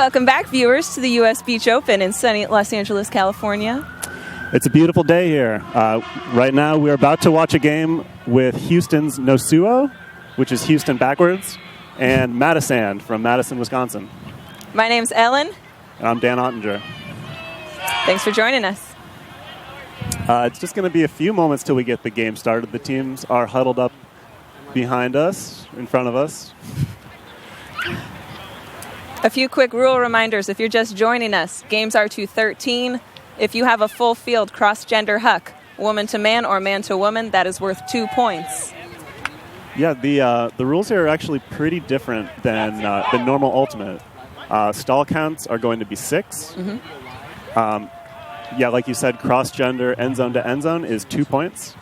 Welcome back, viewers, to the U.S. Beach Open in sunny Los Angeles, California. It's a beautiful day here. Right now, we're about to watch a game with Houston's Nosuo, which is Houston backwards, and Madisand from Madison, Wisconsin. My name's Ellen. And I'm Dan Ottinger. Thanks for joining us. It's just going to be a few moments till we get the game started. The teams are huddled up behind us, in front of us. A few quick rule reminders if you're just joining us. Games are to 13. If you have a full field cross-gender huck, woman to man or man to woman, that is worth 2 points. Yeah, the rules here are actually pretty different than normal Ultimate. Stall counts are going to be 6. Yeah, like you said, cross-gender end zone to end zone is 2 points.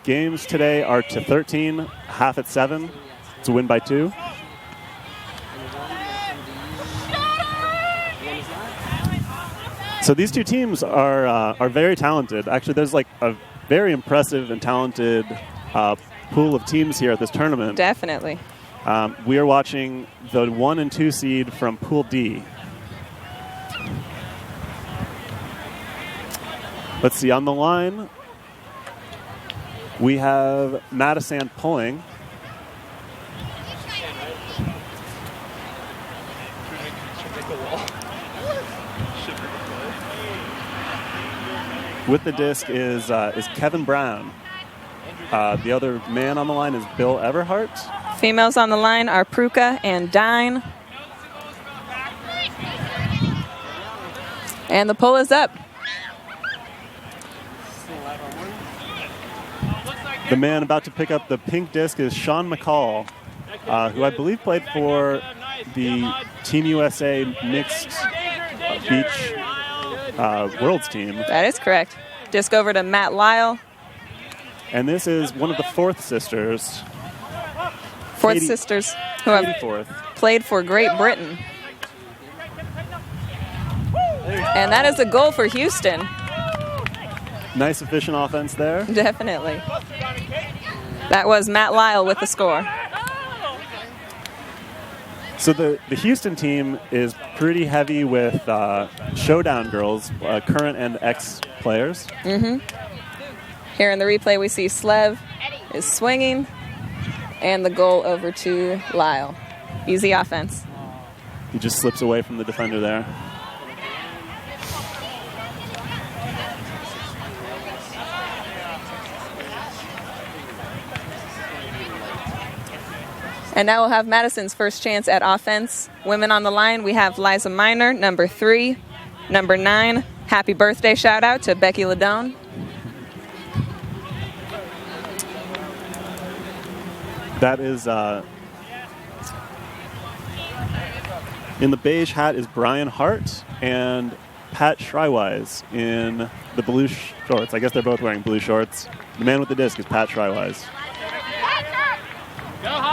Games today are to 13, half at 7. It's a win by 2. So these two teams are very talented. Actually, there's like a very impressive and talented pool of teams here at this tournament. Definitely. We are watching the 1 and 2 seed from Pool D. Let's see, on the line, we have Madisand pulling. With the disc is Kevin Brown. The other man on the line is Bill Everhart. Females on the line are Pruka and Dine. And the pull is up. The man about to pick up the pink disc is Sean McCall, who I believe played for the Team USA Mixed Beach Worlds team. That is correct. Disc over to Matt Lyle. And this is one of the Fourth sisters. Fourth sisters who have played for Great Britain. And that is a goal for Houston. Nice, efficient offense there. Definitely. That was Matt Lyle with the score. So the Houston team is pretty heavy with showdown girls, current and ex-players. Here in the replay, we see Slev is swinging, and the goal over to Lyle. Easy offense. He just slips away from the defender there. And now we'll have Madison's first chance at offense. Women on the line, we have Liza Miner, number 3. Number 9, happy birthday shout out to Becky Ladone. That is, in the beige hat is Brian Hart and Pat Schreiwise in the blue shorts. I guess they're both wearing blue shorts. The man with the disc is Pat Schreiwise.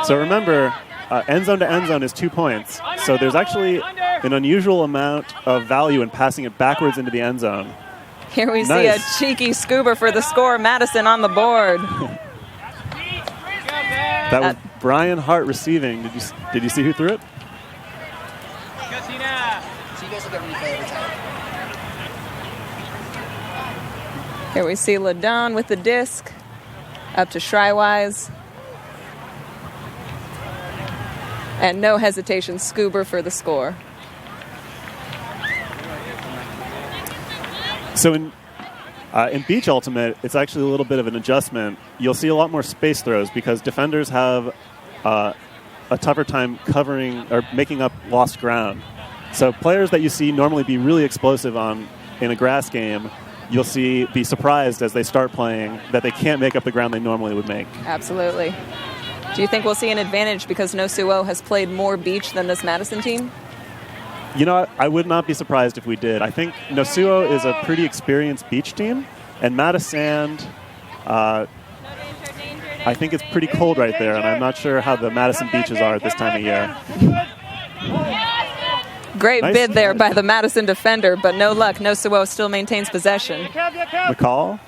So remember, end zone to end zone is 2 points. So there's actually an unusual amount of value in passing it backwards into the end zone. Here we see a cheeky scuba for the score. Madison on the board. That was Brian Hart receiving. Did you see who threw it? Here we see Ladone with the disc. Up to Schreiwise. And no hesitation, Scuba for the score. So in Beach Ultimate, it's actually a little bit of an adjustment. You'll see a lot more space throws because defenders have a tougher time covering or making up lost ground. So players that you see normally be really explosive in a grass game, you'll see be surprised as they start playing that they can't make up the ground they normally would make. Absolutely. Do you think we'll see an advantage because Nosuo has played more beach than this Madison team? You know, I would not be surprised if we did. I think Nosuo is a pretty experienced beach team, and Madisand, I think it's pretty cold right there, and I'm not sure how the Madison beaches are at this time of year. Great bid there by the Madison defender, but no luck. Nosuo still maintains possession. McCall.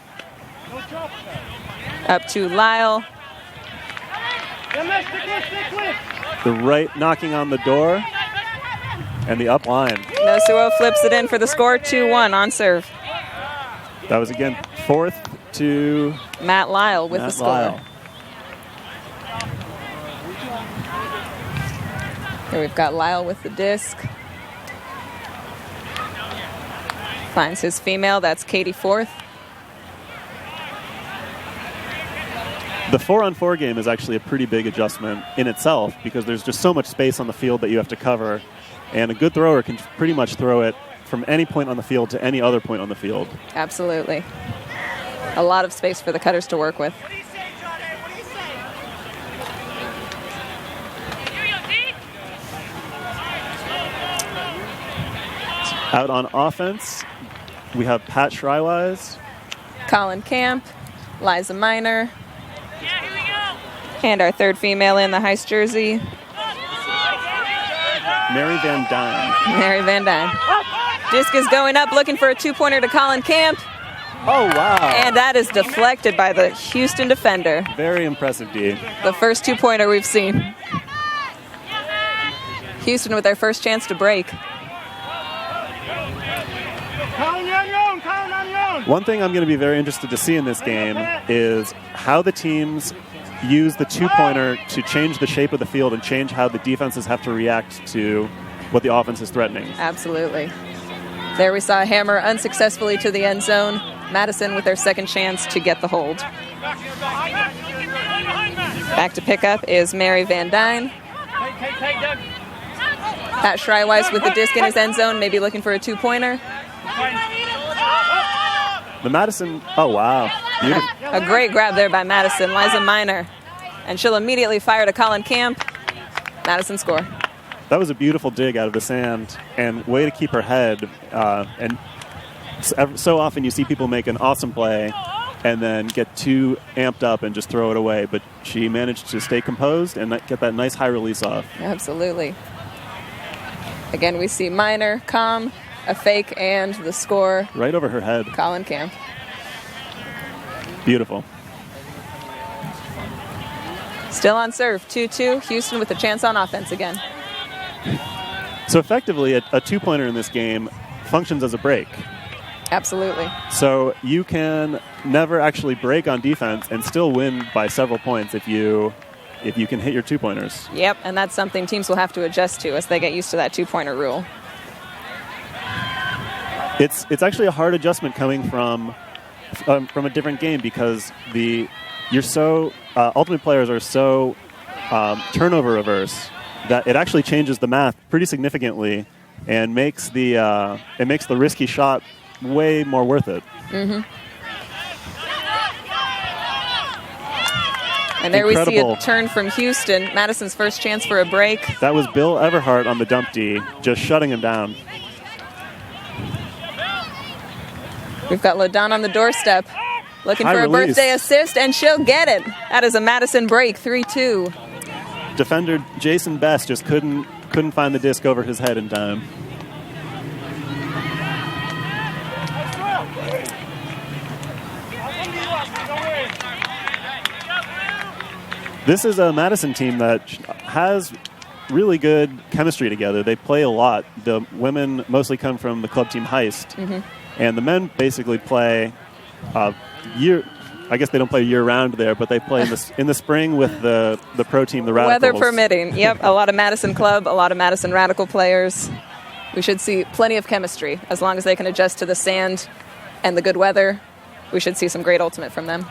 Up to Lyle. The right knocking on the door. And the up line. Nosuo flips it in for the score, 2-1 on serve. That was, again, fourth to Matt Lyle with the score. Lyle. Here we've got Lyle with the disc. Finds his female, that's Katie fourth. The 4-on-4 game is actually a pretty big adjustment in itself because there's just so much space on the field that you have to cover. And a good thrower can pretty much throw it from any point on the field to any other point on the field. Absolutely. A lot of space for the cutters to work with. Out on offense, we have Pat Schreiwise, Colin Camp, Liza Miner, and our third female in the Heist jersey, Mary Van Dyne. Mary Van Dyne. Disc is going up, looking for a two-pointer to Colin Camp. Oh, wow. And that is deflected by the Houston defender. Very impressive, D. The first two-pointer we've seen. Houston with their first chance to break. One thing I'm going to be very interested to see in this game is how the teams use the two-pointer to change the shape of the field and change how the defenses have to react to what the offense is threatening. Absolutely. There we saw a hammer unsuccessfully to the end zone. Madison with their second chance to get the hold. Back to pick up is Mary Van Dyne. Pat Schreiwise with the disc in his end zone, maybe looking for a two-pointer. The Madison, oh, wow. Beautiful. A great grab there by Madison, Liza Miner. And she'll immediately fire to Colin Camp. Madison score. That was a beautiful dig out of the sand and way to keep her head. And so often you see people make an awesome play and then get too amped up and just throw it away. But she managed to stay composed and get that nice high release off. Absolutely. Again, we see Miner, calm, a fake, and the score. Right over her head. Colin Camp. Beautiful. Still on serve, 2-2. Houston with a chance on offense again. So effectively, a two-pointer in this game functions as a break. Absolutely. So you can never actually break on defense and still win by several points if you can hit your two-pointers. Yep, and that's something teams will have to adjust to as they get used to that two-pointer rule. It's actually a hard adjustment coming from a different game because ultimate players are so turnover averse that it actually changes the math pretty significantly and makes the risky shot way more worth it. Mm-hmm. And there Incredible. We see a turn from Houston. Madison's first chance for a break. That was Bill Everhart on the dump D, just shutting him down. We've got LaDon on the doorstep, looking High for release. a birthday assist, and she'll get it. That is a Madison break, 3-2. Defender Jason Best just couldn't find the disc over his head in time. This is a Madison team that has really good chemistry together. They play a lot. The women mostly come from the club team Heist. Mm-hmm. And the men basically play year. I guess they don't play year-round there, but they play in the spring with the pro team, the Radicals. Weather permitting. Yep, a lot of Madison Club, a lot of Madison Radical players. We should see plenty of chemistry. As long as they can adjust to the sand and the good weather, we should see some great ultimate from them.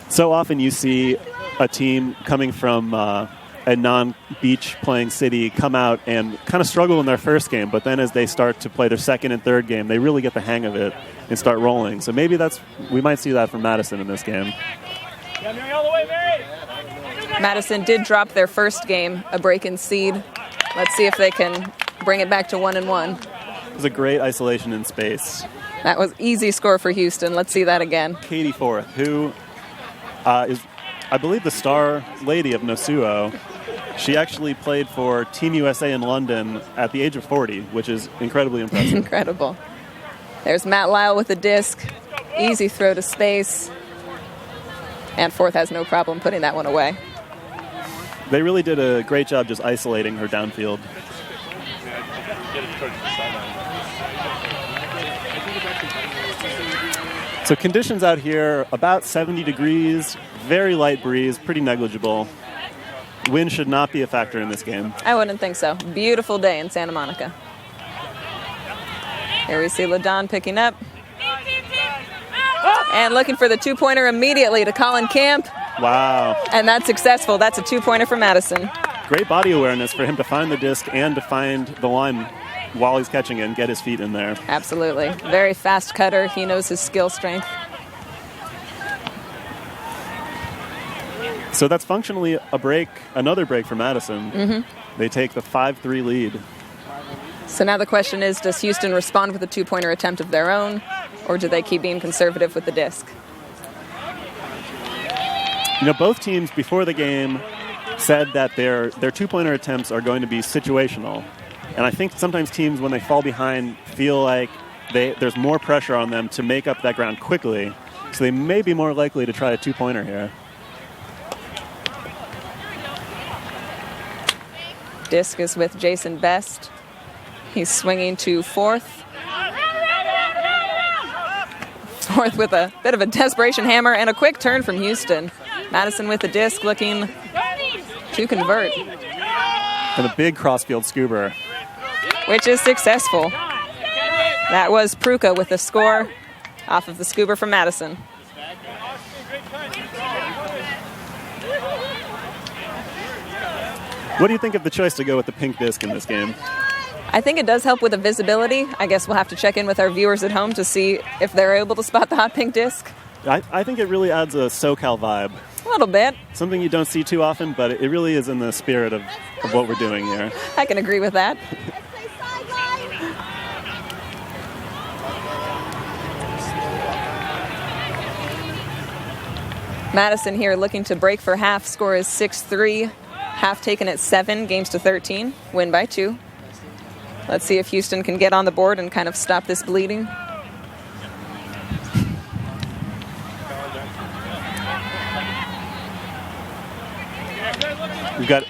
So often you see a team coming from a non-beach playing city come out and kind of struggle in their first game, but then as they start to play their second and third game, they really get the hang of it and start rolling. So maybe we might see that from Madison in this game. Madison did drop their first game, a break in seed. Let's see if they can bring it back to 1-1. It was a great isolation in space. That was easy score for Houston. Let's see that again. Katie Forth, who is, I believe, the star lady of Nosuo. She actually played for Team USA in London at the age of 40, which is incredibly impressive. Incredible. There's Matt Lyle with the disc. Easy throw to space. And Forth has no problem putting that one away. They really did a great job just isolating her downfield. So conditions out here, about 70 degrees, very light breeze, pretty negligible. Wind should not be a factor in this game. I wouldn't think so. Beautiful day in Santa Monica. Here we see LaDon picking up. And looking for the two-pointer immediately to Colin Camp. Wow. And that's successful. That's a two-pointer for Madison. Great body awareness for him to find the disc and to find the line while he's catching it and get his feet in there. Absolutely. Very fast cutter. He knows his skill strength. So that's functionally a break, another break for Madison. Mm-hmm. They take the 5-3 lead. So now the question is, does Houston respond with a two-pointer attempt of their own, or do they keep being conservative with the disc? You know, both teams before the game said that their two-pointer attempts are going to be situational. And I think sometimes teams, when they fall behind, feel like there's more pressure on them to make up that ground quickly. So they may be more likely to try a two-pointer here. Disc is with Jason Best. He's swinging to fourth. Fourth with a bit of a desperation hammer and a quick turn from Houston. Madison with the disc looking to convert. And a big crossfield scuba. Which is successful. That was Pruka with the score off of the scuba from Madison. What do you think of the choice to go with the pink disc in this game? I think it does help with the visibility. I guess we'll have to check in with our viewers at home to see if they're able to spot the hot pink disc. I think it really adds a SoCal vibe. A little bit. Something you don't see too often, but it really is in the spirit of what we're doing here. I can agree with that. Madison here looking to break for half. Score is 6-3. Half taken at 7, games to 13. Win by 2. Let's see if Houston can get on the board and kind of stop this bleeding. We've got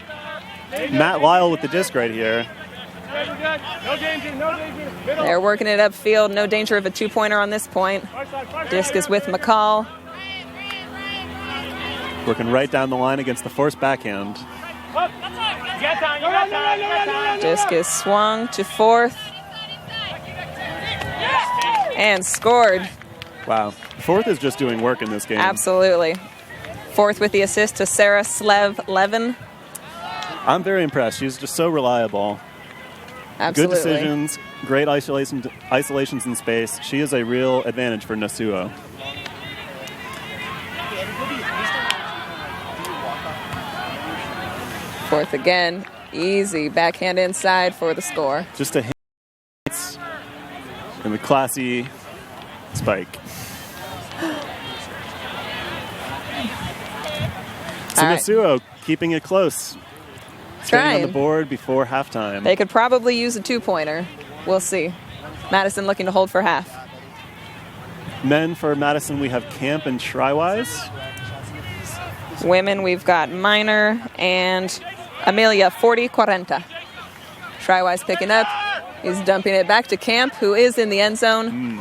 Matt Lyle with the disc right here. They're working it upfield. No danger of a two-pointer on this point. Disc is with McCall. Working right down the line against the forced backhand. Disc is swung to fourth. And scored. Wow. Fourth is just doing work in this game. Absolutely. Fourth with the assist to Sarah Slev-Levin. I'm very impressed. She's just so reliable. Absolutely. Good decisions, great isolations in space. She is a real advantage for Nasuo. Fourth again. Easy backhand inside for the score. Just a hit and the classy spike. So Nasuo keeping it close. Staying on the board before halftime. They could probably use a two-pointer. We'll see. Madison looking to hold for half. Men for Madison, we have Camp and Shrywise. Women, we've got Minor and Amelia, 40-40. Shrywise picking up. He's dumping it back to Camp, who is in the end zone.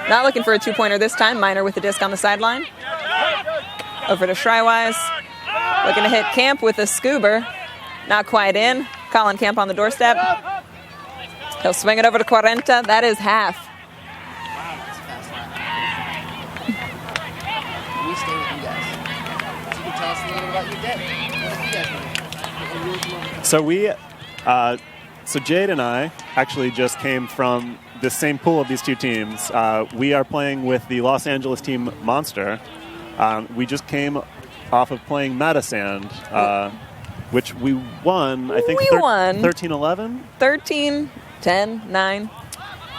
Not looking for a two-pointer this time. Minor with the disc on the sideline. Over to Shrywise. Looking to hit Camp with a scuba. Not quite in. Colin Camp on the doorstep. He'll swing it over to 40. That is half. We stay with you guys. So you can tell us a little bit about your day. So Jade and I actually just came from the same pool of these two teams. We are playing with the Los Angeles team Monster. We just came off of playing Madisand, which we won, I think, 13-11? 13-10-9.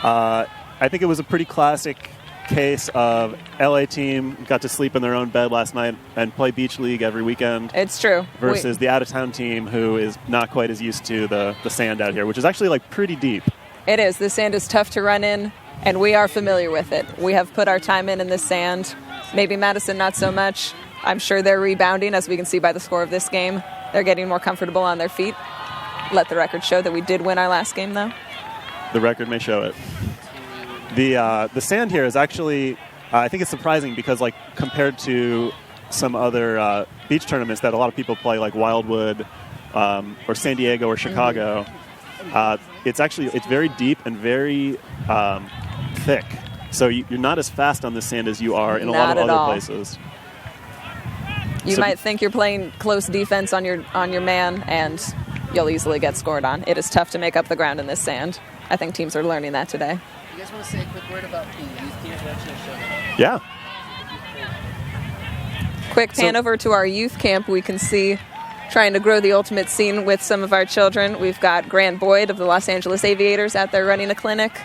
I think it was a pretty classic case of LA team got to sleep in their own bed last night and play beach league every weekend. It's true. Versus the out-of-town team who is not quite as used to the sand out here, which is actually like pretty deep. It is. The sand is tough to run in, and we are familiar with it. We have put our time in this sand. Maybe Madison not so much. I'm sure they're rebounding, as we can see by the score of this game. They're getting more comfortable on their feet. Let the record show that we did win our last game, though. The record may show it. The sand here is actually, I think it's surprising because, like, compared to some other beach tournaments that a lot of people play, like Wildwood or San Diego or Chicago, it's very deep and very thick. So you're not as fast on the sand as you are in a lot of other places. You might think you're playing close defense on your man, and you'll easily get scored on. It is tough to make up the ground in this sand. I think teams are learning that today. You guys want to say a quick word about the youth teams we're actually showing? Yeah. Quick pan over to our youth camp. We can see trying to grow the ultimate scene with some of our children. We've got Grant Boyd of the Los Angeles Aviators out there running a clinic.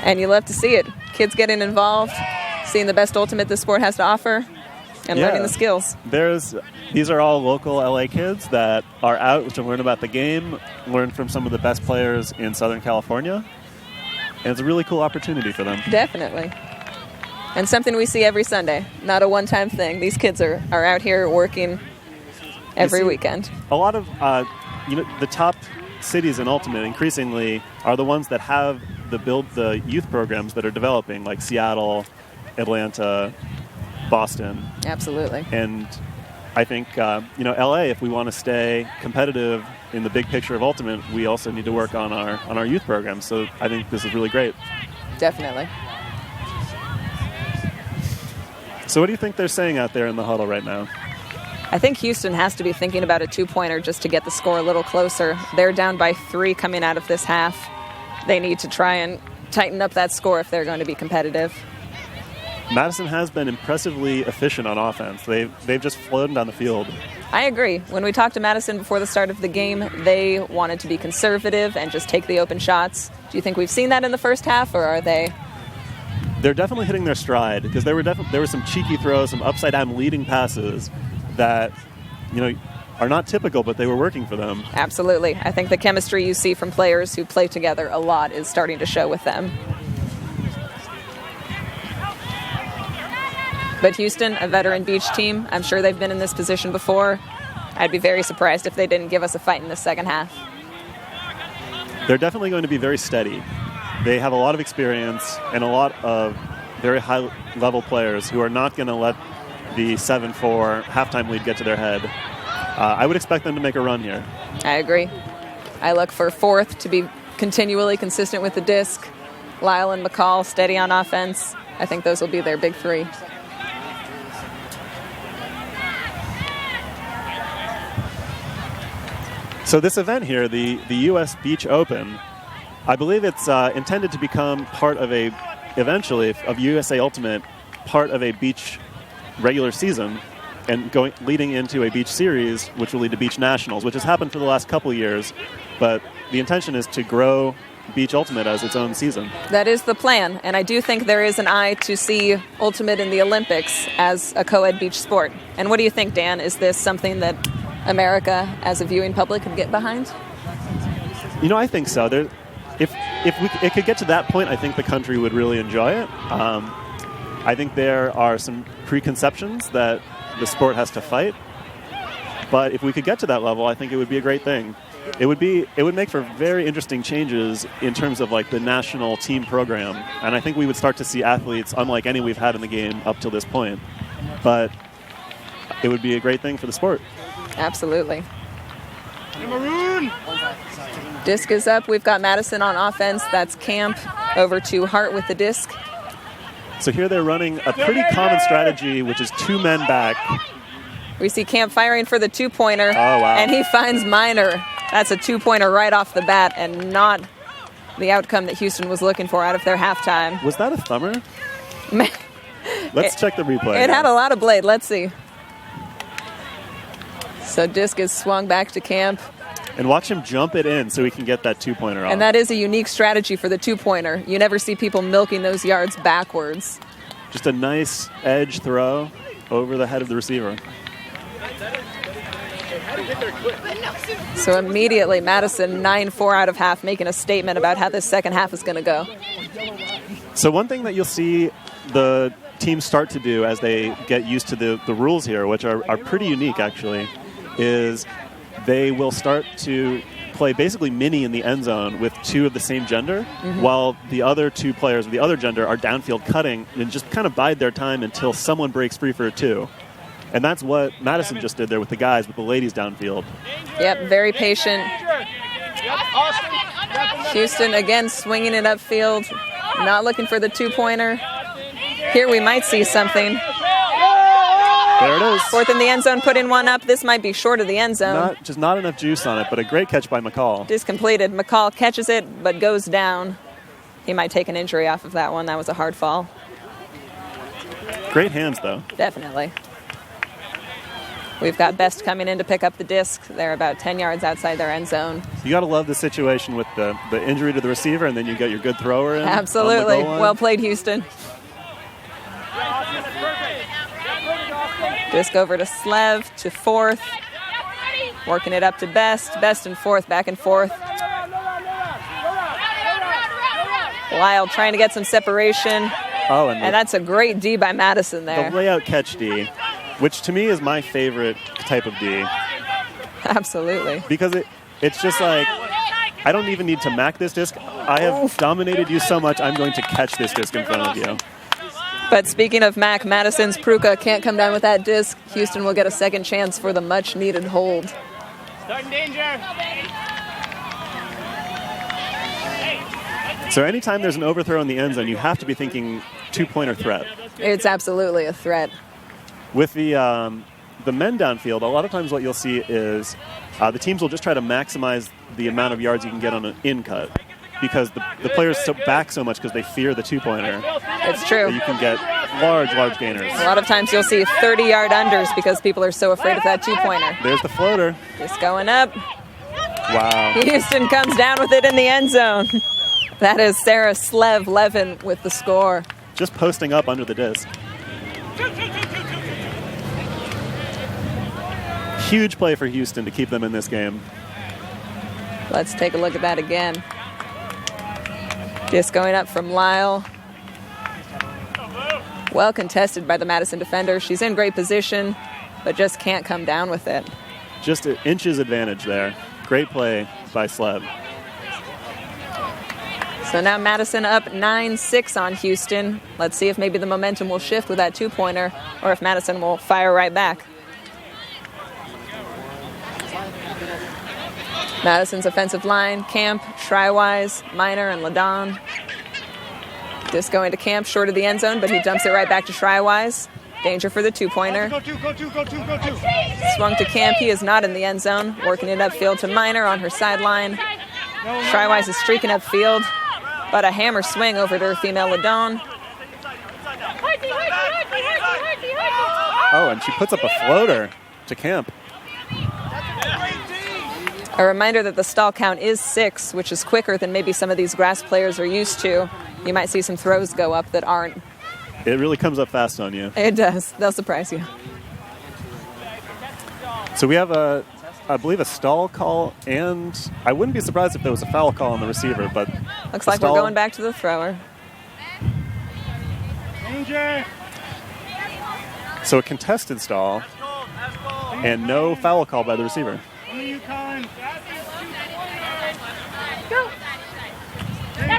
And you love to see it. Kids getting involved, seeing the best ultimate the sport has to offer, and learning the skills. These are all local LA kids that are out to learn about the game, learn from some of the best players in Southern California. And it's a really cool opportunity for them. Definitely. And something we see every Sunday, not a one-time thing. These kids are out here working every weekend. A lot of the top cities in Ultimate increasingly are the ones that have the youth programs that are developing, like Seattle, Atlanta, Boston. Absolutely. And I think, LA, if we want to stay competitive in the big picture of Ultimate, we also need to work on our youth programs. So I think this is really great. Definitely. So what do you think they're saying out there in the huddle right now? I think Houston has to be thinking about a two-pointer just to get the score a little closer. They're down by 3 coming out of this half. They need to try and tighten up that score if they're going to be competitive. Madison has been impressively efficient on offense. They've just flown down the field. I agree. When we talked to Madison before the start of the game, they wanted to be conservative and just take the open shots. Do you think we've seen that in the first half, or are they? They're definitely hitting their stride because there were some cheeky throws, some upside-down leading passes that, are not typical, but they were working for them. Absolutely. I think the chemistry you see from players who play together a lot is starting to show with them. But Houston, a veteran beach team, I'm sure they've been in this position before. I'd be very surprised if they didn't give us a fight in the second half. They're definitely going to be very steady. They have a lot of experience and a lot of very high-level players who are not going to let the 7-4 halftime lead get to their head. I would expect them to make a run here. I agree. I look for Fourth to be continually consistent with the disc. Lyle and McCall steady on offense. I think those will be their big 3. So this event here, the U.S. Beach Open, I believe it's intended to become part of eventually, of USA Ultimate, part of a beach regular season and leading into a beach series, which will lead to beach nationals, which has happened for the last couple of years. But the intention is to grow Beach Ultimate as its own season. That is the plan, and I do think there is an eye to see Ultimate in the Olympics as a co-ed beach sport. And what do you think, Dan? Is this something that America, as a viewing public, could get behind? I think so. If it could get to that point, I think the country would really enjoy it. I think there are some preconceptions that the sport has to fight, but if we could get to that level, I think it would be a great thing. It would make for very interesting changes in terms of like the national team program, and I think we would start to see athletes unlike any we've had in the game up till this point. But it would be a great thing for the sport. Absolutely. Disc is up. We've got Madison on offense. That's Camp over to Hart with the disc. So here they're running a pretty common strategy, which is 2 men back. We see Camp firing for the 2-pointer. Oh, wow. And he finds Minor. That's a 2-pointer right off the bat and not the outcome that Houston was looking for out of their halftime. Was that a thumber? Let's check the replay. It had a lot of blade. Let's see. So disc is swung back to Camp. And watch him jump it in so he can get that 2-pointer off. And that is a unique strategy for the 2-pointer. You never see people milking those yards backwards. Just a nice edge throw over the head of the receiver. So immediately, Madison 9-4 out of half, making a statement about how this second half is going to go. So one thing that you'll see the teams start to do as they get used to the rules here, which are pretty unique actually, is they will start to play basically mini in the end zone with two of the same gender, while the other two players of the other gender are downfield cutting and just kind of bide their time until someone breaks free for a two. And that's what Madisand just did there with the guys, with the ladies downfield. Yep, very patient. Houston again swinging it upfield, not looking for the two-pointer. Here we might see something. There it is. Fourth in the end zone, put in one up. This might be short of the end zone. Just not enough juice on it, but a great catch by McCall. Discompleted. McCall catches it, but goes down. He might take an injury off of that one. That was a hard fall. Great hands, though. Definitely. We've got Best coming in to pick up the disc. They're about 10 yards outside their end zone. You got to love the situation with the injury to the receiver, and then you got your good thrower in. Absolutely. Well played, Houston. Disc over to Slev, to fourth. Working it up to Best. Best and fourth, back and forth. Lyle trying to get some separation. Oh, and that's a great D by Madisand there. The layout catch D, which to me is my favorite type of D. Absolutely. Because it's just like, I don't even need to mac this disc. I have dominated you so much, I'm going to catch this disc in front of you. But speaking of Mac, Madisand's Pruka can't come down with that disc. Houston will get a second chance for the much-needed hold. Starting danger. So anytime there's an overthrow in the end zone, you have to be thinking two-pointer threat. It's absolutely a threat. With the men downfield, a lot of times what you'll see is the teams will just try to maximize the amount of yards you can get on an in-cut, because the players back so much because they fear the two-pointer. It's true. You can get large gainers. A lot of times you'll see 30-yard unders because people are so afraid of that two-pointer. There's the floater. Just going up. Wow. Houston comes down with it in the end zone. That is Sarah Slev Levin with the score. Just posting up under the disc. Huge play for Houston to keep them in this game. Let's take a look at that again. Disc going up from Lyle. Well contested by the Madisand defender. She's in great position, but just can't come down with it. Just an inch's advantage there. Great play by Slev. So now Madisand up 9-6 on Houston. Let's see if maybe the momentum will shift with that two-pointer, or if Madisand will fire right back. Madison's offensive line, Camp, Shrywise, Miner, and Ladon. Disc going to Camp, short of the end zone, but he dumps it right back to Shrywise. Danger for the two-pointer. Go two. Swung to Camp. He is not in the end zone. Working it upfield to Miner on her sideline. Shrywise is streaking upfield, but a hammer swing over to her female Ladon. Oh, and she puts up a floater to Camp. A reminder that the stall count is 6, which is quicker than maybe some of these grass players are used to. You might see some throws go up that aren't. It really comes up fast on you. It does. They'll surprise you. So we have I believe a stall call, and I wouldn't be surprised if there was a foul call on the receiver, but looks like we're going back to the thrower. Danger. So a contested stall and no foul call by the receiver.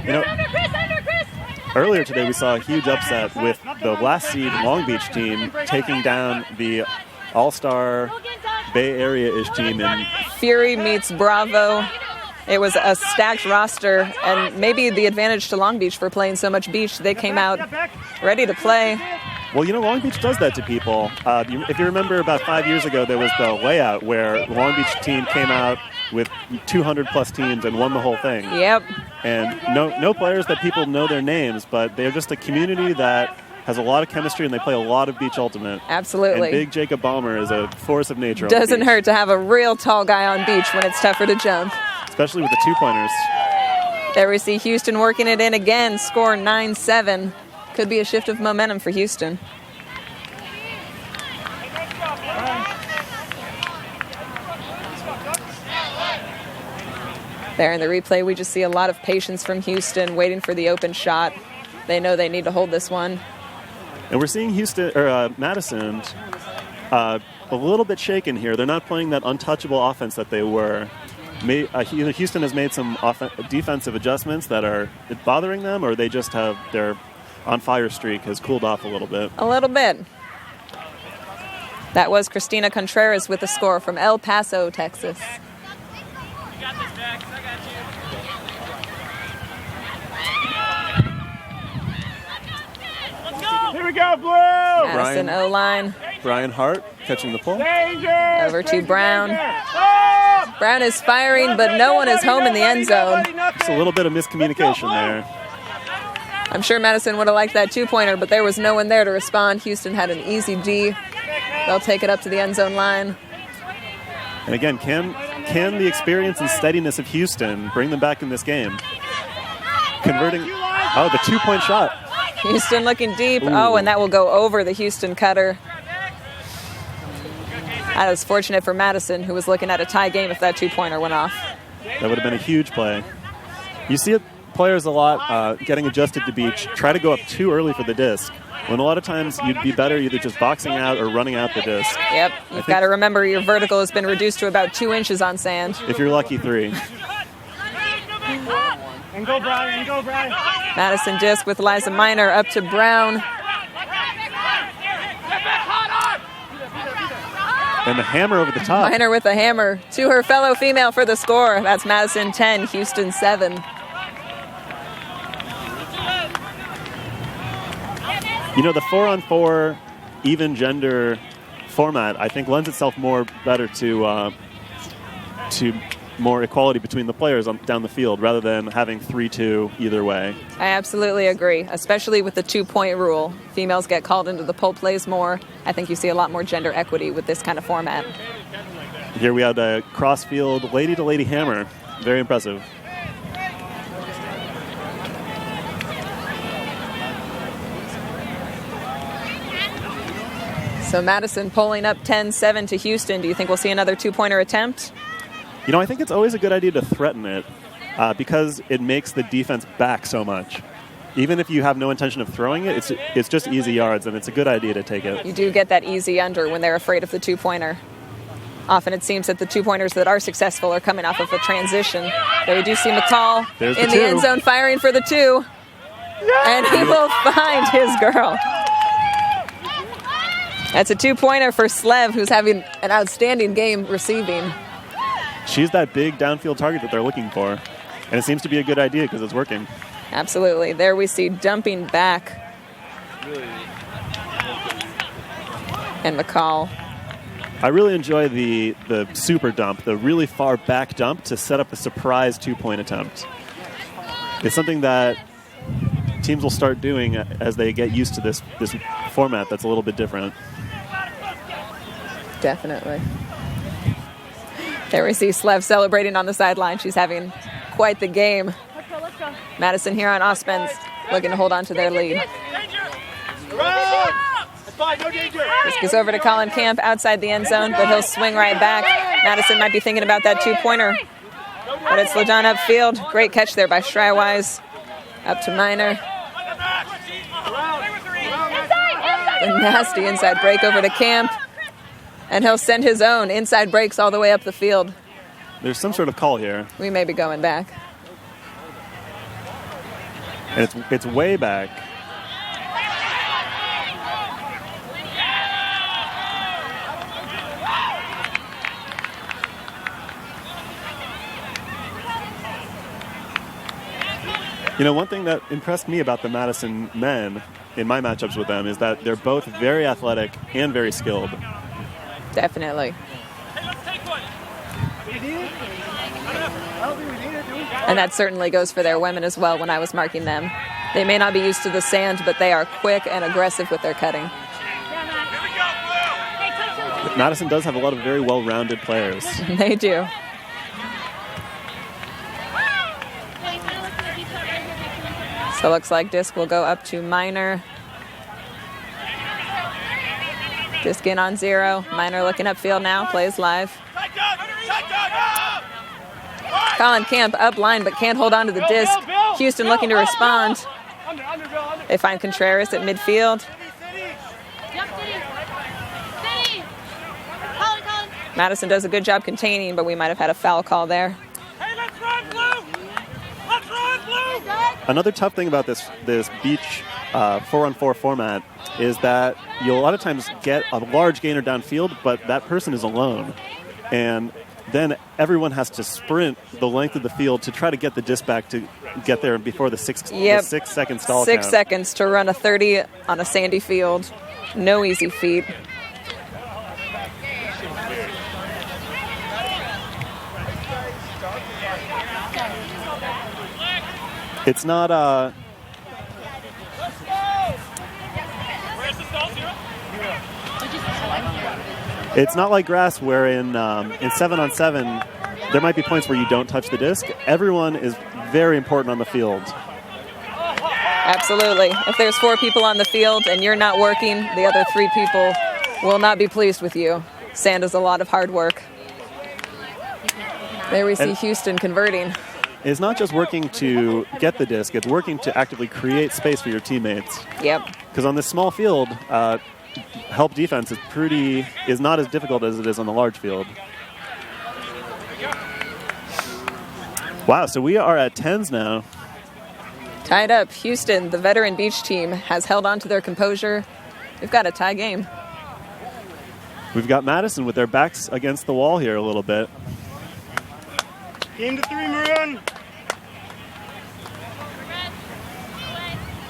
You know, earlier today we saw a huge upset with the last seed Long Beach team taking down the all-star Bay Area-ish team in Fury meets Bravo. It was a stacked roster, and maybe the advantage to Long Beach for playing so much beach, they came out ready to play. Well, you know, Long Beach does that to people. If you remember about 5 years ago, there was the layout where the Long Beach team came out with 200-plus teams and won the whole thing. Yep. And no players that people know their names, but they're just a community that has a lot of chemistry, and they play a lot of beach ultimate. Absolutely. And Big Jacob Balmer is a force of nature. Doesn't hurt to have a real tall guy on beach when it's tougher to jump. Especially with the two-pointers. There we see Houston working it in again, score 9-7. Could be a shift of momentum for Houston. There in the replay, we just see a lot of patience from Houston, waiting for the open shot. They know they need to hold this one. And we're seeing Madisand a little bit shaken here. They're not playing that untouchable offense that they were. either Houston has made some defensive adjustments that are bothering them, or they just have their on-fire streak has cooled off a little bit. A little bit. That was Christina Contreras with the score from El Paso, Texas. You got this, Max. I got you. Let's go. Here we go, Blue! Madison O-line. Brian Hart catching the pull. Danger! Over to Brown. Oh! Brown is firing, but no one is home in the end zone. Just a little bit of miscommunication there. I'm sure Madison would have liked that two-pointer, but there was no one there to respond. Houston had an easy D. They'll take it up to the end zone line. And again, can the experience and steadiness of Houston bring them back in this game? Converting, the two-point shot. Houston looking deep. Ooh. Oh, and that will go over the Houston cutter. That was fortunate for Madison, who was looking at a tie game if that two-pointer went off. That would have been a huge play. You see players a lot getting adjusted to beach, try to go up too early for the disc, when a lot of times you'd be better either just boxing out or running out the disc. Yep, you've got to remember your vertical has been reduced to about 2 inches on sand. If you're lucky, 3. And go, Brian, and go, Brian. Madison disc with Liza Minor up to Brown. And the hammer over the top. Minor with a hammer to her fellow female for the score. That's Madison 10, Houston 7. You know, the 4-on-4 even gender format, I think, lends itself better to more equality between the players down the field rather than having 3-2 either way. I absolutely agree, especially with the 2-point rule. Females get called into the pull plays more. I think you see a lot more gender equity with this kind of format. Here we had a cross-field lady-to-lady hammer. Very impressive. So Madison pulling up 10-7 to Houston. Do you think we'll see another 2-pointer attempt? You know, I think it's always a good idea to threaten it because it makes the defense back so much. Even if you have no intention of throwing it, it's just easy yards, and it's a good idea to take it. You do get that easy under when they're afraid of the 2-pointer. Often it seems that the 2-pointers that are successful are coming off of a transition. There we do see McCall in the end zone firing for the 2. And he will find his girl. That's a 2-pointer for Slev, who's having an outstanding game receiving. She's that big downfield target that they're looking for. And it seems to be a good idea because it's working. Absolutely. There we see dumping back. And McCall. I really enjoy the super dump, the really far back dump to set up a surprise 2-point attempt. It's something that teams will start doing as they get used to this format that's a little bit different. Definitely. There we see Slev celebrating on the sideline. She's having quite the game. Let's go. Madison here on offense, looking to hold on to their lead. This goes over to Colin Camp outside the end zone, but he'll swing right back. Madison might be thinking about that 2-pointer. But it's LaDon upfield. Great catch there by Strywise. Up to Minor. A nasty inside break over to Camp. And he'll send his own inside breaks all the way up the field. There's some sort of call here. We may be going back. And it's way back. You know, one thing that impressed me about the Madison men in my matchups with them is that they're both very athletic and very skilled. Definitely. And that certainly goes for their women as well when I was marking them. They may not be used to the sand, but they are quick and aggressive with their cutting. Madison does have a lot of very well-rounded players. They do. So it looks like disc will go up to Minor. Disc in on 0. Minor looking upfield now. Plays live. Colin Camp up line, but can't hold on to the disc. Houston looking to respond. They find Contreras at midfield. Madison does a good job containing, but we might have had a foul call there. Another tough thing about this beach 4-on-4 format is that you'll a lot of times get a large gainer downfield, but that person is alone. And then everyone has to sprint the length of the field to try to get the disc back to get there before the 6 second stall 6 count. seconds to run a 30 on a sandy field. No easy feat. It's not it's not like grass where in 7-on-7 there might be points where you don't touch the disc. Everyone is very important on the field. Absolutely. If there's 4 people on the field and you're not working, the other 3 people will not be pleased with you. Sand is a lot of hard work. There we see Houston converting. It's not just working to get the disc, it's working to actively create space for your teammates. Yep. Because on this small field, help defense is not as difficult as it is on the large field. Wow, so we are at 10s now. Tied up. Houston, the veteran beach team, has held on to their composure. We've got a tie game. We've got Madison with their backs against the wall here a little bit. Game to 3, Maroon.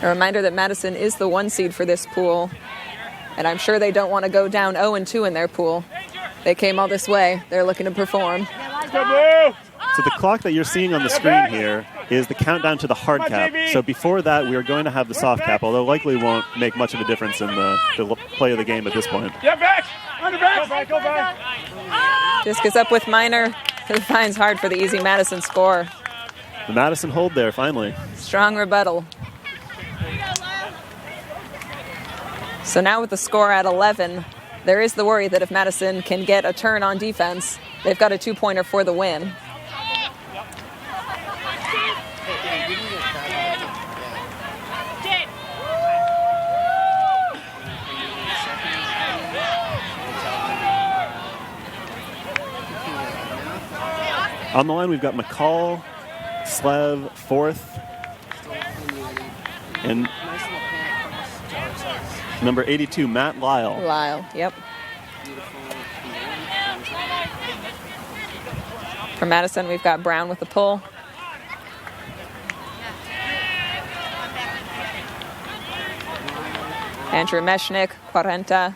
A reminder that Madison is the 1 seed for this pool, and I'm sure they don't want to go down 0-2 in their pool. They came all this way. They're looking to perform. So the clock that you're seeing on the screen here is the countdown to the hard cap. So before that, we are going to have the soft cap, although likely won't make much of a difference in the play of the game at this point. Get back! Under back! Go back! Disc is up with Minor, who finds hard for the easy Madison score. The Madison hold there, finally. Strong rebuttal. So now with the score at 11, there is the worry that if Madison can get a turn on defense, they've got a 2-pointer for the win. On the line, we've got McCall, Slev, fourth, and number 82, Matt Lyle. Lyle, yep. For Madison, we've got Brown with the pull. Andrew Meshnik, Quarenta,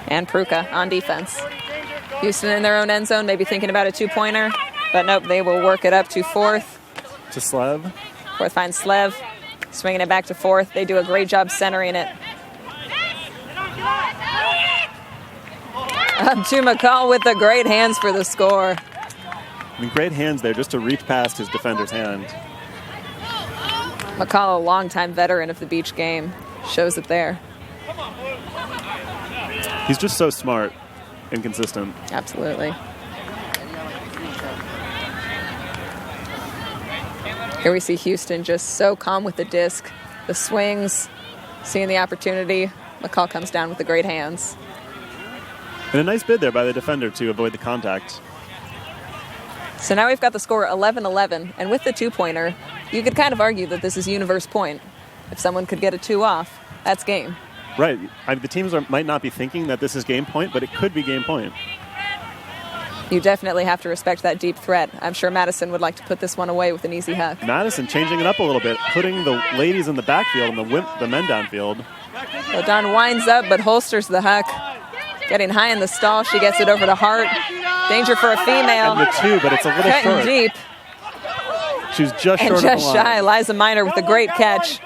and Pruka on defense. Houston in their own end zone, maybe thinking about a 2-pointer, but nope, they will work it up to fourth. To Slev. Fourth finds Slev, swinging it back to fourth. They do a great job centering it. Up to McCall with the great hands for the score. I mean, great hands there just to reach past his defender's hand. McCall, a longtime veteran of the beach game, shows it there. He's just so smart and consistent. Absolutely. Here we see Houston just so calm with the disc. The swings, seeing the opportunity. McCall comes down with the great hands. And a nice bid there by the defender to avoid the contact. So now we've got the score 11-11, and with the 2-pointer, you could kind of argue that this is universe point. If someone could get a 2 off, that's game. Right. The teams might not be thinking that this is game point, but it could be game point. You definitely have to respect that deep threat. I'm sure Madison would like to put this one away with an easy huck. Madison changing it up a little bit, putting the ladies in the backfield and the men downfield. Ladon winds up but holsters the huck. Getting high in the stall, she gets it over to Hart. Danger for a female. And the 2, but it's a little Cutting short. deep. She was just short And of the just line. shy, Liza Minor with a great catch.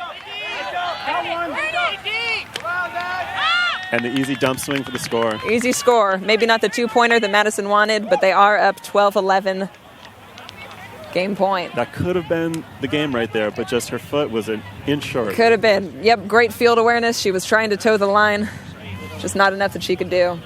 And the easy dump swing for the score. Easy score. Maybe not the 2-pointer that Madison wanted, but they are up 12-11. Game point. That could have been the game right there, but just her foot was an inch short. Could have been. Yep, great field awareness. She was trying to toe the line. Just not enough that she could do.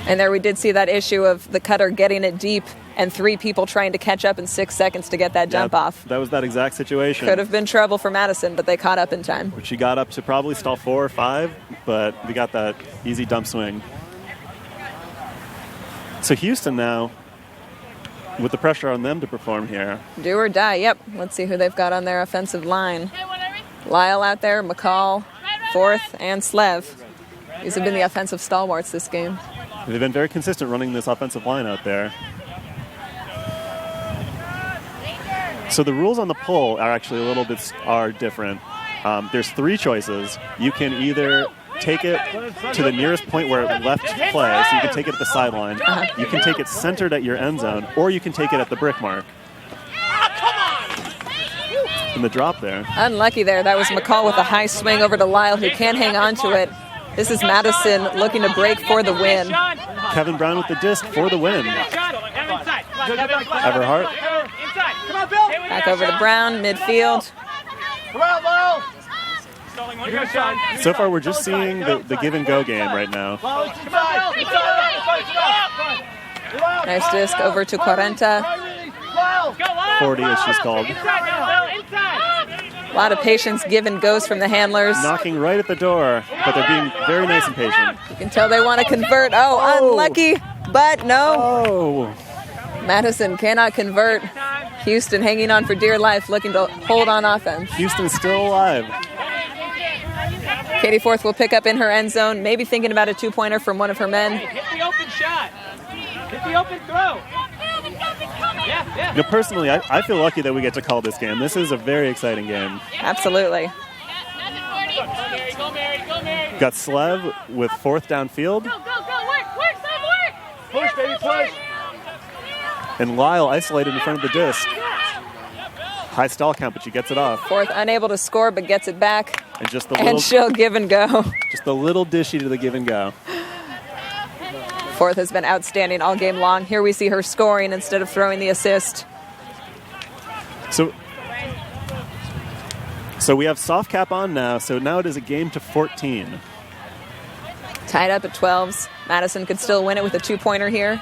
And there we did see that issue of the cutter getting it deep and 3 people trying to catch up in 6 seconds to get that jump off. That was that exact situation. Could have been trouble for Madison, but they caught up in time. She got up to probably stall 4 or 5, but we got that easy dump swing. So Houston now with the pressure on them to perform here. Do or die, yep. Let's see who they've got on their offensive line. Lyle out there, McCall, Forth, and Slev. These have been the offensive stalwarts this game. They've been very consistent running this offensive line out there. So the rules on the pull are actually a little bit different. There's 3 choices. You can either take it to the nearest point where it left play, so you can take it at the sideline. You can take it centered at your end zone, or you can take it at the brick mark. And the drop there. Unlucky there. That was McCall with a high swing over to Lyle, who can't hang on to it. This is Madison looking to break for the win. Kevin Brown with the disc for the win. Everhart. Back over to Brown, midfield. So far, we're just seeing the give-and-go game right now. Nice disc over to 40. 40, as she's called. A lot of patience given goes from the handlers. Knocking right at the door, but they're being very nice and patient. You can tell they want to convert. Oh, unlucky, but no. Oh. Madison cannot convert. Houston hanging on for dear life, looking to hold on offense. Houston's still alive. Katie Forth will pick up in her end zone, maybe thinking about a 2-pointer from one of her men. Hit the open shot. Hit the open throw. Yeah. You know, personally, I feel lucky that we get to call this game. This is a very exciting game. Absolutely. Go, Mary. Got Slev with Forth downfield. Go. Work, Slev, work. Push, baby, push. And Lyle isolated in front of the disc. High stall count, but she gets it off. Forth unable to score, but gets it back. And just the And she'll give and go. Just the little dishy to the give and go. Forth has been outstanding all game long. Here we see her scoring instead of throwing the assist. So we have soft cap on now, so now it is a game to 14. Tied up at 12s. Madison could still win it with a 2-pointer here.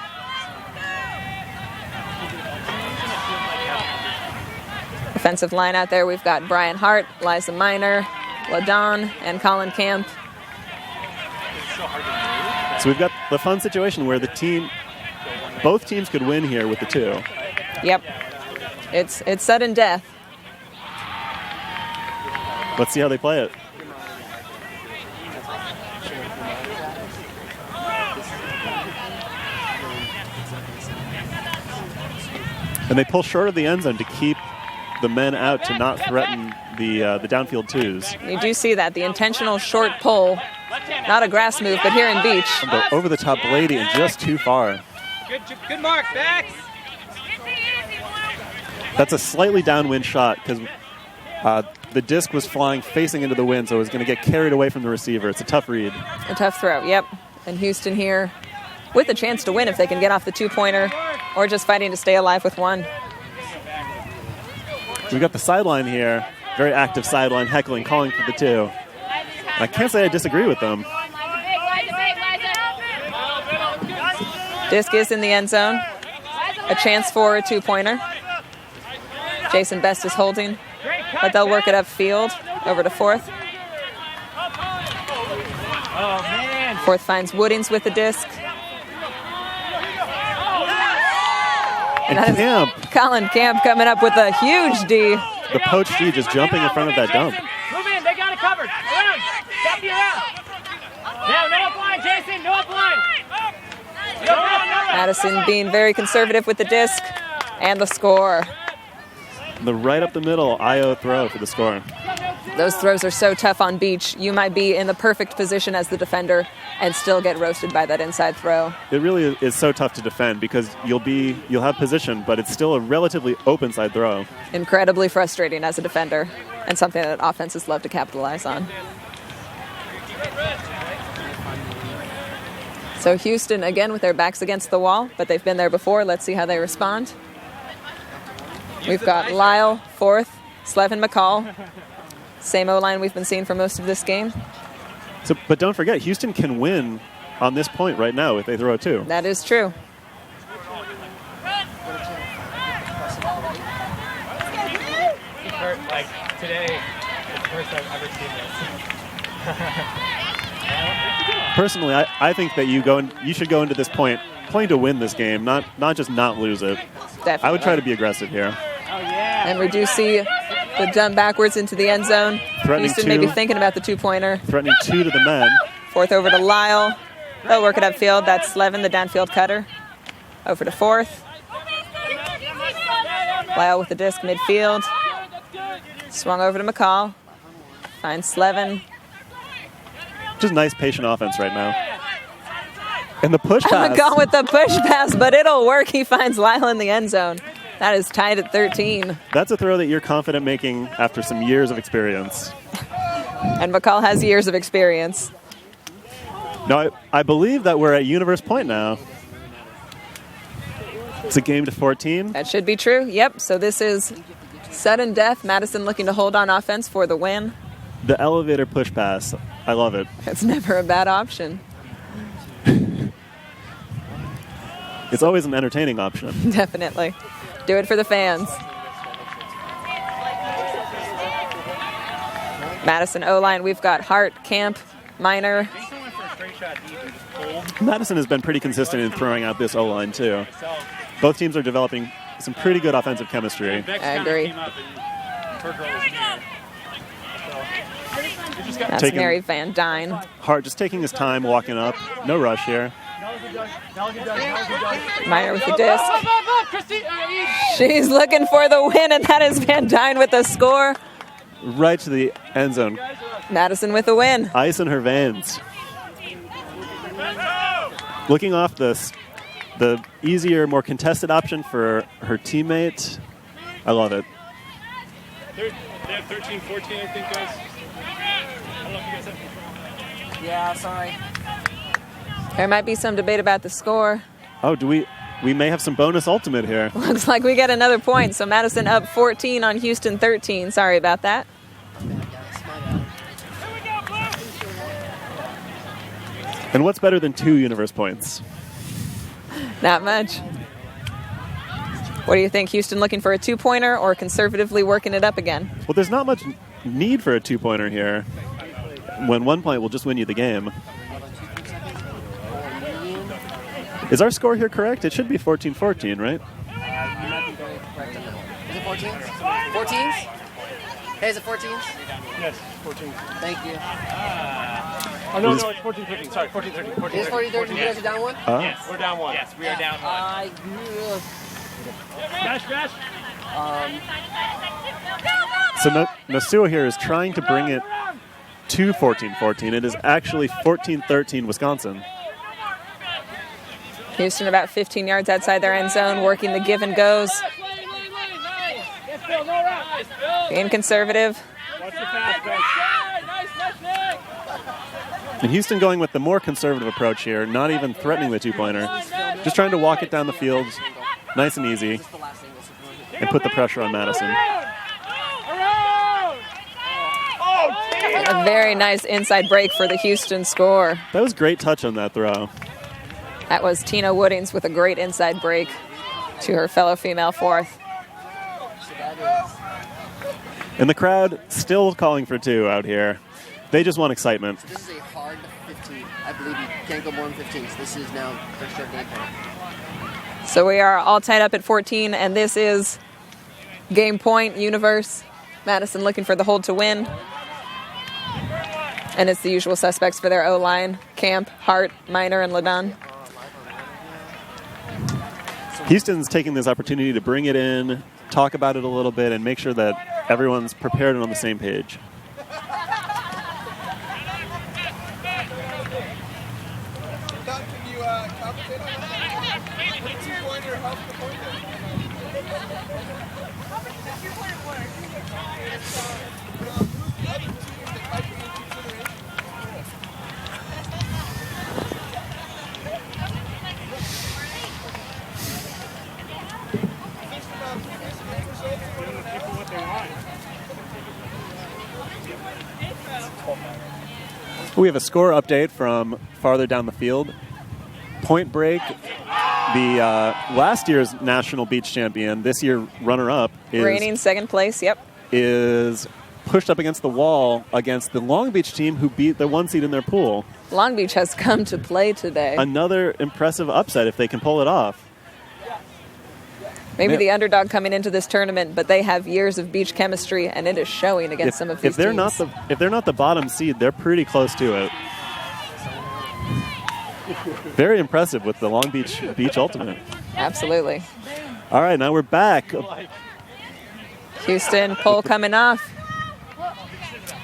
Offensive line out there, we've got Brian Hart, Liza Miner, LaDon, and Colin Camp. So we've got the fun situation where both teams could win here with the 2. Yep. It's sudden death. Let's see how they play it. And they pull short of the end zone to keep the men out to not threaten the downfield 2s. You do see that, the intentional short pull. Not a grass move, but here in Beach. But over the top Blady and just too far. Good mark, Bex. That's a slightly downwind shot because the disc was flying facing into the wind, so it was going to get carried away from the receiver. It's a tough read. A tough throw, yep. And Houston here with a chance to win if they can get off the 2-pointer or just fighting to stay alive with 1. We've got the sideline here. Very active sideline, heckling, calling for the 2. I can't say I disagree with them. Disc is in the end zone. A chance for a 2-pointer. Jason Best is holding, but they'll work it upfield over to Forth. Forth finds Woodings with the disc. And Camp. Colin Camp coming up with a huge D. The poach D just jumping in front of that dump. Move in, they got it covered. Around. Stop you around. Now, no up line, Jason, no up line. Madison being very conservative with the disc and the score. The right up the middle IO throw for the score. Those throws are so tough on Beach. You might be in the perfect position as the defender and still get roasted by that inside throw. It really is so tough to defend because you'll have position, but it's still a relatively open side throw. Incredibly frustrating as a defender and something that offenses love to capitalize on. So Houston again with their backs against the wall, but they've been there before. Let's see how they respond. We've got Lyle, Forth, Slevin McCall. Same O-line we've been seeing for most of this game. But don't forget, Houston can win on this point right now if they throw a 2. That is true. Like today, it's the first I've ever seen this. Personally, I think that you should go into this point playing to win this game, not just not lose it. definitely. I would try to be aggressive here. And we do see the jump backwards into the end zone. Threatening Houston two. maybe thinking about the two-pointer. Threatening 2 to the men. Fourth over to Lyle. They'll work it upfield. That's Slevin, the downfield cutter. Over to fourth. Lyle with the disc midfield. Swung over to McCall. Finds Slevin. Just nice, patient offense right now. And the push pass. McCall with the push pass, but it'll work. He finds Lyle in the end zone. That is tied at 13. That's a throw that you're confident making after some years of experience. And McCall has years of experience. No, I believe that we're at Universe Point now. It's a game to 14. That should be true. Yep. So this is sudden death. Madison looking to hold on offense for the win. The elevator push pass. I love it. It's never a bad option. It's always an entertaining option. Definitely. Do it for the fans. Madison O-line, we've got Hart, Camp, Minor. Madison has been pretty consistent in throwing out this O-line, too. Both teams are developing some pretty good offensive chemistry. I agree. That's Mary Van Dyne. Hart just taking his time, walking up. No rush here. Minor with the disc. She's looking for the win, and that is Van Dyne with the score. Right to the end zone. Madison with the win. Ice in her veins. Looking off the easier, more contested option for her teammate. I love it. They have 13-14, I think, guys. I don't know if you guys have. Yeah, sorry. There might be some debate about the score. Oh, we may have some bonus ultimate here. Looks like we get another point. So Madison up 14 on Houston 13. Sorry about that. And what's better than 2 universe points? Not much. What do you think? Houston looking for a 2-pointer or conservatively working it up again? Well, there's not much need for a 2-pointer here. When 1 point will just win you the game. Is our score here correct? It should be 14-14, right? You might be very correct. Is it 14s? 14s? Hey, is it 14s? Yes, 14. Thank you. Oh, no, it's 14-13. Sorry, 14-13. Is it 14-13? You guys are down one? Yes, we're down 1. Yes, we are down 1. Dash. So Nasua here is trying to bring it to 14-14. It is actually 14-13 Wisconsin. Houston about 15 yards outside their end zone, working the give and goes. Being conservative. And Houston going with the more conservative approach here, not even threatening the 2-pointer. Just trying to walk it down the field, nice and easy, and put the pressure on Madison. A very nice inside break for the Houston score. That was great touch on that throw. That was Tina Woodings with a great inside break to her fellow female fourth. And the crowd still calling for 2 out here. They just want excitement. This is a hard 15. I believe you can't go more than 15. So this is now their start game point. So we are all tied up at 14, and this is game point, Universe. Madison looking for the hold to win. And it's the usual suspects for their O-line. Camp, Hart, Minor, and Ladon. Houston's taking this opportunity to bring it in, talk about it a little bit, and make sure that everyone's prepared and on the same page. We have a score update from farther down the field. Point Break, the last year's national beach champion, this year runner-up, Reigning second place, yep. Is pushed up against the wall against the Long Beach team who beat the 1 seed in their pool. Long Beach has come to play today. Another impressive upset if they can pull it off. Maybe Man. the underdog coming into this tournament, but they have years of beach chemistry, and it is showing against some of these if they're teams. if they're not the bottom seed, they're pretty close to it. Very impressive with the Long Beach Ultimate. Absolutely. All right, now we're back. Houston, pole coming off.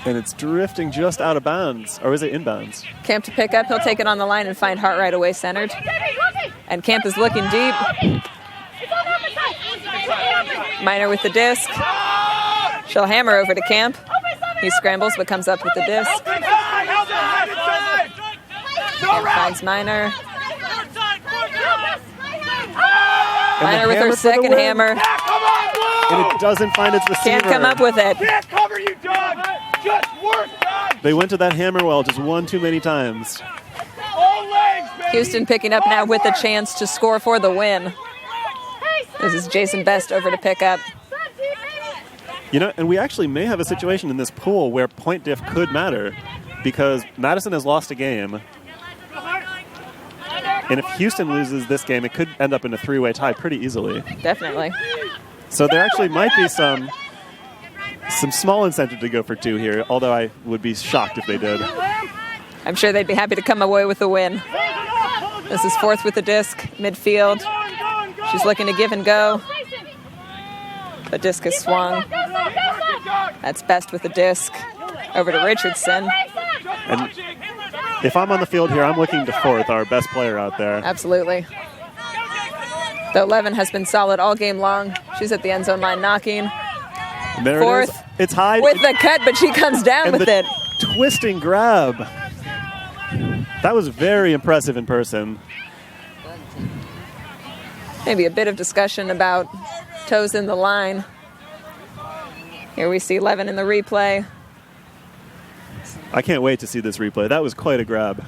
And it's drifting just out of bounds. Or is it inbounds? Camp to pick up. He'll take it on the line and find Hart right away centered. And Camp is looking deep. Minor with the disc. She'll hammer over to Camp. He scrambles but comes up with the disc. Camp finds Minor. Minor with her second hammer. And it doesn't find its receiver. Can't come up with it. Can't cover you, dog. Just work, dog. They went to that hammer well just one too many times. All legs, baby. Houston picking up now with a chance to score for the win. This is Jason Best over to pick up. You know, and we actually may have a situation in this pool where point diff could matter because Madison has lost a game. And if Houston loses this game, it could end up in a three-way tie pretty easily. Definitely. So there actually might be some small incentive to go for two here, although I would be shocked if they did. I'm sure they'd be happy to come away with the win. This is fourth with the disc, midfield. She's looking to give and go. The disc is swung. That's Best with the disc. Over to Richardson. And if I'm on the field here, I'm looking to fourth, our best player out there. Absolutely. The 11 has been solid all game long. She's at the end zone line knocking. And there Fourth. it is. It's high. With the cut, but she comes down and with the it. twisting grab. That was very impressive in person. Maybe a bit of discussion about toes in the line. Here we see 11 in the replay. I can't wait to see this replay. That was quite a grab.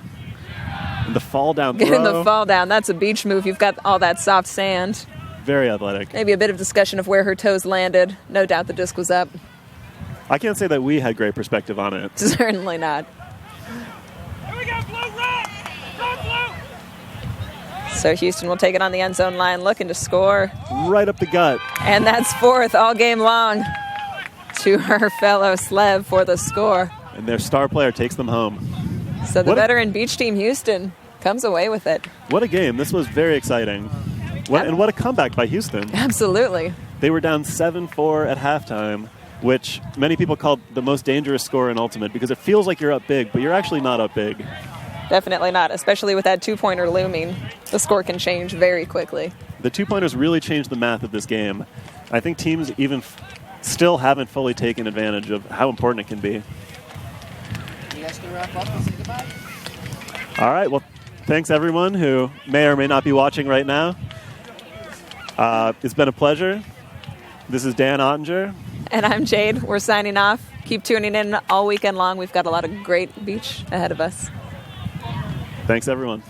And the fall down throw. Getting the fall down. That's a beach move. You've got all that soft sand. Very athletic. Maybe a bit of discussion of where her toes landed. No doubt the disc was up. I can't say that we had great perspective on it. Certainly not. Here we go, blue, red. Go, blue. So Houston will take it on the end zone line, looking to score. Right up the gut. And that's fourth all game long to her fellow Slev for the score. And their star player takes them home. So the What a- veteran beach team Houston comes away with it. What a game. This was very exciting. And what a comeback by Houston. Absolutely. They were down 7-4 at halftime, which many people called the most dangerous score in Ultimate because it feels like you're up big, but you're actually not up big. Definitely not, especially with that two-pointer looming. The score can change very quickly. The two-pointers really changed the math of this game. I think teams even still haven't fully taken advantage of how important it can be. You guys can wrap up and say goodbye? All right, well, thanks everyone who may or may not be watching right now. It's been a pleasure. This is Dan Ottinger. And I'm Jade. We're signing off. Keep tuning in all weekend long. We've got a lot of great beach ahead of us. Thanks, everyone.